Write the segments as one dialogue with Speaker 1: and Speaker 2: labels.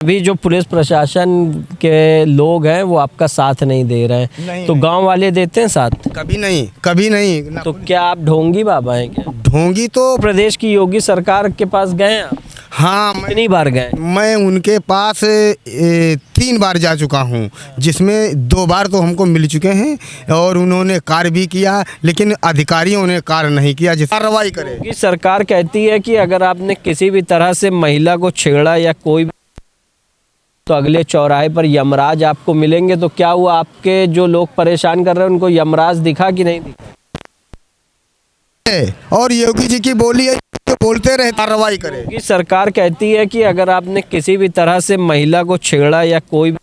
Speaker 1: अभी जो पुलिस प्रशासन के लोग हैं वो आपका साथ नहीं दे रहे हैं,
Speaker 2: नहीं,
Speaker 1: तो
Speaker 2: नहीं।
Speaker 1: गांव वाले देते हैं साथ?
Speaker 2: कभी नहीं, कभी नहीं।
Speaker 1: तो क्या आप ढोंगी बाबा हैं क्या?
Speaker 2: ढोंगी तो
Speaker 1: प्रदेश की योगी सरकार के पास गए हैं आप?
Speaker 2: हाँ,
Speaker 1: कितनी बार गए?
Speaker 2: मैं उनके पास 3 बार जा चुका हूँ, जिसमें 2 बार तो हमको मिल चुके हैं और उन्होंने कार्य भी किया, लेकिन अधिकारियों ने कार्य नहीं किया जिस कार्रवाई करे।
Speaker 1: योगी सरकार कहती है कि अगर आपने किसी भी तरह से महिला को छेड़ा या कोई भी, तो अगले चौराहे पर यमराज आपको मिलेंगे। तो क्या हुआ, आपके जो लोग परेशान कर रहे हैं उनको यमराज दिखा कि नहीं दिखा?
Speaker 2: और योगी जी की बोली है, बोलते रहे कार्रवाई करे।
Speaker 1: योगी सरकार कहती है कि अगर आपने किसी भी तरह से महिला को छेड़ा या कोई भी,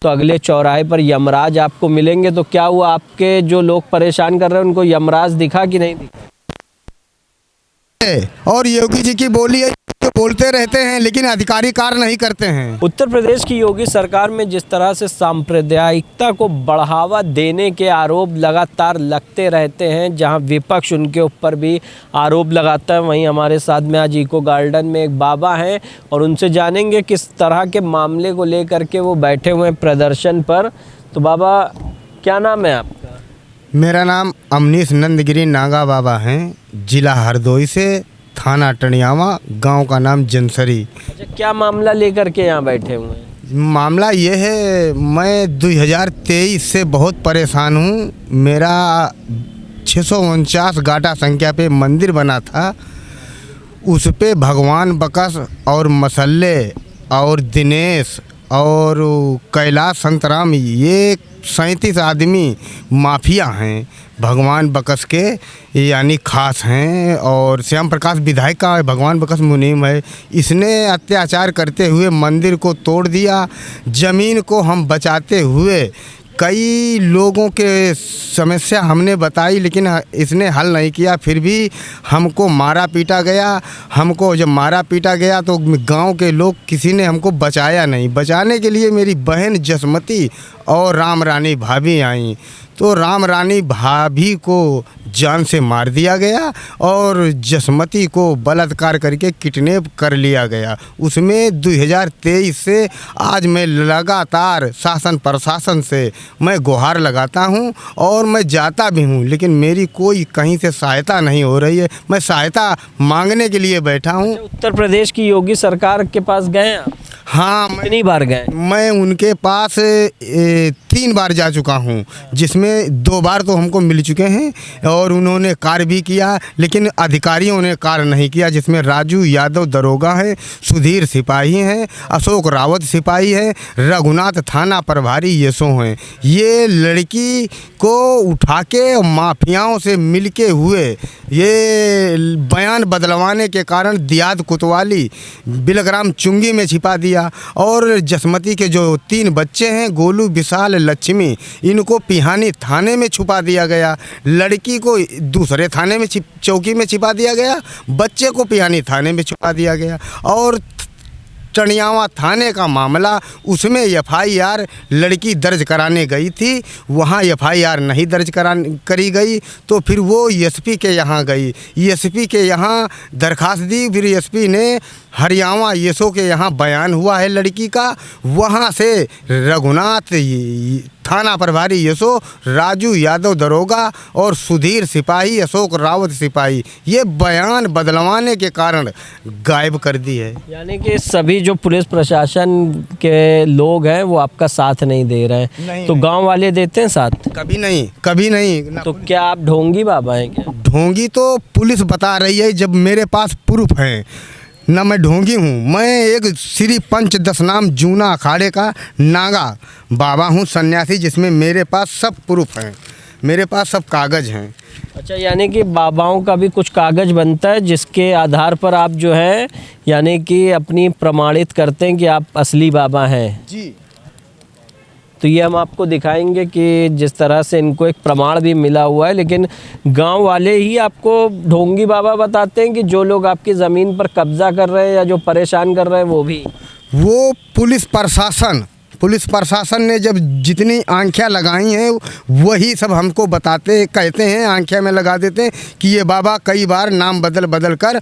Speaker 1: तो अगले चौराहे पर यमराज आपको मिलेंगे। तो क्या हुआ, आपके जो लोग परेशान कर रहे हैं उनको यमराज दिखा कि नहीं दिखा?
Speaker 2: और योगी जी की बोली है, बोलते रहते हैं लेकिन अधिकारी कार्य नहीं करते हैं।
Speaker 1: उत्तर प्रदेश की योगी सरकार में जिस तरह से सांप्रदायिकता को बढ़ावा देने के आरोप लगातार लगते रहते हैं, जहां विपक्ष उनके ऊपर भी आरोप लगाता है, वहीं हमारे साथ में आज इको गार्डन में एक बाबा हैं और उनसे जानेंगे किस तरह के मामले को लेकर के वो बैठे हुए हैं प्रदर्शन पर। तो बाबा, क्या नाम है आपका?
Speaker 2: मेरा नाम अमनीश नंदगिरी नागा बाबा हैं, जिला हरदोई से, थाना टनियावा, गांव का नाम जनसरी।
Speaker 1: अच्छा, क्या मामला लेकर के यहाँ बैठे हुए हैं?
Speaker 2: मामला ये है, मैं 2023 से बहुत परेशान हूँ। मेरा 649 गाटा संख्या पे मंदिर बना था, उस पे भगवान बकस और मसल्ले और दिनेश और कैलाश संतराम, ये 37 आदमी माफिया हैं भगवान बकस के, यानी खास हैं। और श्याम प्रकाश विधायक का भगवान बकस मुनीम है। इसने अत्याचार करते हुए मंदिर को तोड़ दिया। ज़मीन को हम बचाते हुए कई लोगों के समस्या हमने बताई, लेकिन इसने हल नहीं किया। फिर भी हमको मारा पीटा गया। हमको जब मारा पीटा गया तो गांव के लोग, किसी ने हमको बचाया नहीं। बचाने के लिए मेरी बहन जसमती और राम रानी भाभी आई, तो राम रानी भाभी को जान से मार दिया गया और जसमती को बलात्कार करके किडनैप कर लिया गया। उसमें 2023 से आज मैं लगातार शासन प्रशासन से मैं गुहार लगाता हूं और मैं जाता भी हूं, लेकिन मेरी कोई कहीं से सहायता नहीं हो रही है। मैं सहायता मांगने के लिए बैठा हूं।
Speaker 1: उत्तर प्रदेश की योगी सरकार के पास गए आप?
Speaker 2: हाँ,
Speaker 1: कितनी बार गए?
Speaker 2: मैं उनके पास 3 बार जा चुका हूँ, जिसमें 2 बार तो हमको मिल चुके हैं और उन्होंने कार्य भी किया, लेकिन अधिकारियों ने कार्य नहीं किया। जिसमें राजू यादव दरोगा है, सुधीर सिपाही हैं, अशोक रावत सिपाही है, रघुनाथ थाना प्रभारी यशो हैं। ये लड़की को उठा के माफियाओं से मिलके हुए ये बयान बदलवाने के कारण दियाद कोतवाली बिलग्राम चुंगी में छिपा दिया। और जसमती के जो 3 बच्चे हैं, गोलू, विशाल, लक्ष्मी, इनको पिहानी थाने में छुपा दिया गया। लड़की को दूसरे थाने में चौकी में छिपा दिया गया, बच्चे को पिहानी थाने में छुपा दिया गया। और टनियावा थाने का मामला, उसमें FIR लड़की दर्ज कराने गई थी, वहाँ FIR नहीं दर्ज करी गई, तो फिर वो SP के यहाँ गई। SP के यहाँ दरखास्त दी, फिर SP ने हरियाणा यशो के यहाँ बयान हुआ है लड़की का, वहाँ से रघुनाथ थाना प्रभारी यशो, राजू यादव दरोगा और सुधीर सिपाही, अशोक रावत सिपाही, ये बयान बदलवाने के कारण गायब कर दी है।
Speaker 1: यानी कि सभी जो पुलिस प्रशासन के लोग हैं वो आपका साथ नहीं दे रहे हैं?
Speaker 2: नहीं,
Speaker 1: तो
Speaker 2: नहीं।
Speaker 1: गांव वाले देते हैं साथ?
Speaker 2: कभी नहीं, कभी नहीं।
Speaker 1: तो क्या आप ढोंगी बाबा हैं क्या?
Speaker 2: ढोंगी तो पुलिस बता रही है, जब मेरे पास प्रूफ है ना। मैं ढोंगी हूँ। मैं एक श्री पंच दशनाम जूना अखाड़े का नागा बाबा हूँ, सन्यासी, जिसमें मेरे पास सब प्रूफ हैं, मेरे पास सब कागज़ हैं।
Speaker 1: अच्छा, यानी कि बाबाओं का भी कुछ कागज़ बनता है जिसके आधार पर आप जो है यानी कि अपनी प्रमाणित करते हैं कि आप असली बाबा हैं
Speaker 2: जी।
Speaker 1: तो ये हम आपको दिखाएंगे कि जिस तरह से इनको एक प्रमाण भी मिला हुआ है, लेकिन गांव वाले ही आपको ढोंगी बाबा बताते हैं कि जो लोग आपकी ज़मीन पर कब्जा कर रहे हैं या जो परेशान कर रहे हैं वो भी?
Speaker 2: वो पुलिस प्रशासन पुलिस प्रशासन ने जब जितनी आंखें लगाई हैं वही सब हमको बताते कहते हैं, आंखें में लगा देते हैं कि ये बाबा कई बार नाम बदल बदल कर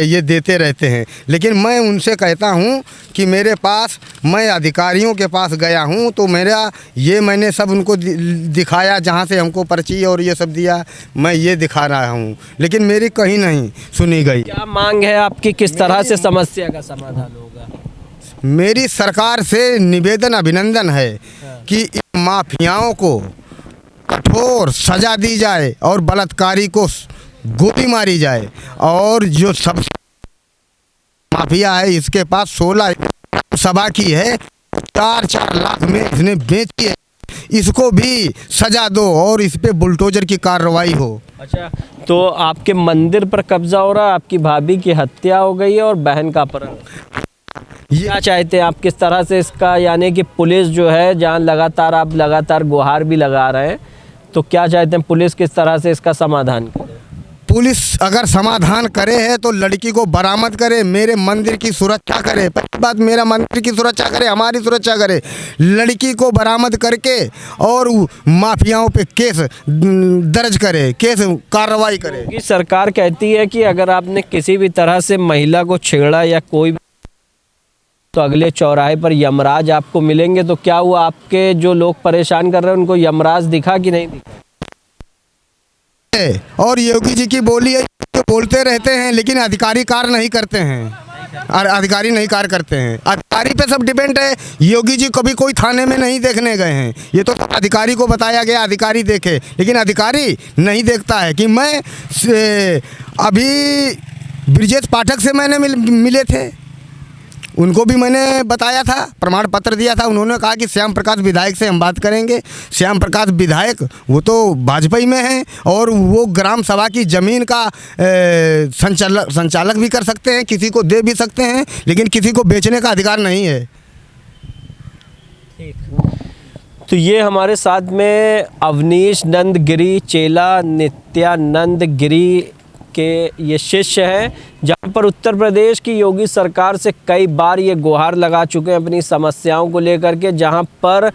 Speaker 2: ये देते रहते हैं। लेकिन मैं उनसे कहता हूँ कि मेरे पास, मैं अधिकारियों के पास गया हूँ तो मेरा ये मैंने सब उनको दिखाया, जहाँ से हमको पर्ची और ये सब दिया मैं ये दिखा रहा हूँ, लेकिन मेरी कहीं नहीं सुनी गई।
Speaker 1: क्या मांग है आपकी, किस तरह से समस्या का समाधान होगा?
Speaker 2: मेरी सरकार से निवेदन अभिनंदन है कि इन माफियाओं को कठोर सजा दी जाए और बलात्कारी को गोली मारी जाए, और जो सब माफिया है इसके पास 16 सभा की है, 4-4 लाख में इसने बेची है, इसको भी सजा दो और इस पे बुलडोजर की कार्रवाई हो।
Speaker 1: अच्छा, तो आपके मंदिर पर कब्जा हो रहा है, आपकी भाभी की हत्या हो गई है और बहन का अपहरण। क्या चाहते हैं आप, किस तरह से इसका, यानी कि पुलिस जो है, जहाँ लगातार आप लगातार गुहार भी लगा रहे हैं, तो क्या चाहते हैं पुलिस किस तरह से इसका समाधान करे?
Speaker 2: पुलिस अगर समाधान करे है तो लड़की को बरामद करे, मेरे मंदिर की सुरक्षा करे। पहली बात, मेरा मंदिर की सुरक्षा करे, हमारी सुरक्षा करे, लड़की को बरामद करके और माफियाओं पे केस दर्ज करे, केस कार्रवाई करे।
Speaker 1: कि सरकार कहती है कि अगर आपने किसी भी तरह से महिला को छेड़ा या कोई, तो अगले चौराहे पर यमराज आपको मिलेंगे। तो क्या हुआ, आपके जो लोग परेशान कर रहे हैं उनको यमराज दिखा कि नहीं दिखा?
Speaker 2: और योगी जी की बोली है, तो बोलते रहते हैं लेकिन अधिकारी कार्य नहीं करते हैं, और अधिकारी नहीं कार्य करते हैं। अधिकारी पे सब डिपेंड है। योगी जी कभी कोई थाने में नहीं देखने गए हैं, ये तो अधिकारी को बताया गया अधिकारी देखे, लेकिन अधिकारी नहीं देखता है। कि मैं अभी ब्रिजेश पाठक से मैंने मिले थे, उनको भी मैंने बताया था, प्रमाण पत्र दिया था। उन्होंने कहा कि श्याम प्रकाश विधायक से हम बात करेंगे। श्याम प्रकाश विधायक वो तो भाजपा में हैं और वो ग्राम सभा की ज़मीन का संचालक भी कर सकते हैं, किसी को दे भी सकते हैं, लेकिन किसी को बेचने का अधिकार नहीं है।
Speaker 1: तो ये हमारे साथ में अवनीश नंद गिरी, चेला नित्यानंद गिरी के ये शिष्य हैं, जहाँ पर उत्तर प्रदेश की योगी सरकार से कई बार ये गुहार लगा चुके हैं अपनी समस्याओं को लेकर के, जहाँ पर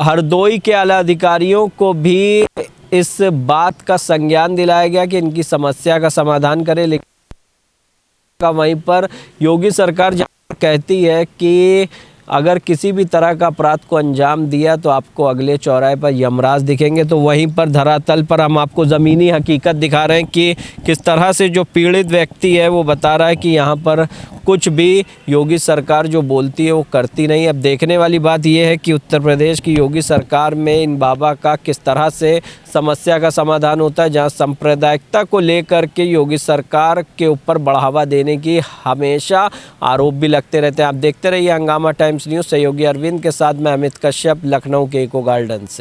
Speaker 1: हरदोई के आला अधिकारियों को भी इस बात का संज्ञान दिलाया गया कि इनकी समस्या का समाधान करें। लेकिन वहीं पर योगी सरकार जहाँ कहती है कि अगर किसी भी तरह का अपराध को अंजाम दिया तो आपको अगले चौराहे पर यमराज दिखेंगे, तो वहीं पर धरातल पर हम आपको ज़मीनी हकीकत दिखा रहे हैं कि किस तरह से जो पीड़ित व्यक्ति है वो बता रहा है कि यहाँ पर कुछ भी योगी सरकार जो बोलती है वो करती नहीं। अब देखने वाली बात यह है कि उत्तर प्रदेश की योगी सरकार में इन बाबा का किस तरह से समस्या का समाधान होता है, जहाँ सांप्रदायिकता को लेकर के योगी सरकार के ऊपर बढ़ावा देने की हमेशा आरोप भी लगते रहते हैं। आप देखते रहिए हंगामा टाइम्स न्यूज़। सहयोगी अरविंद के साथ मैं अमित कश्यप, लखनऊ के इको गार्डन से।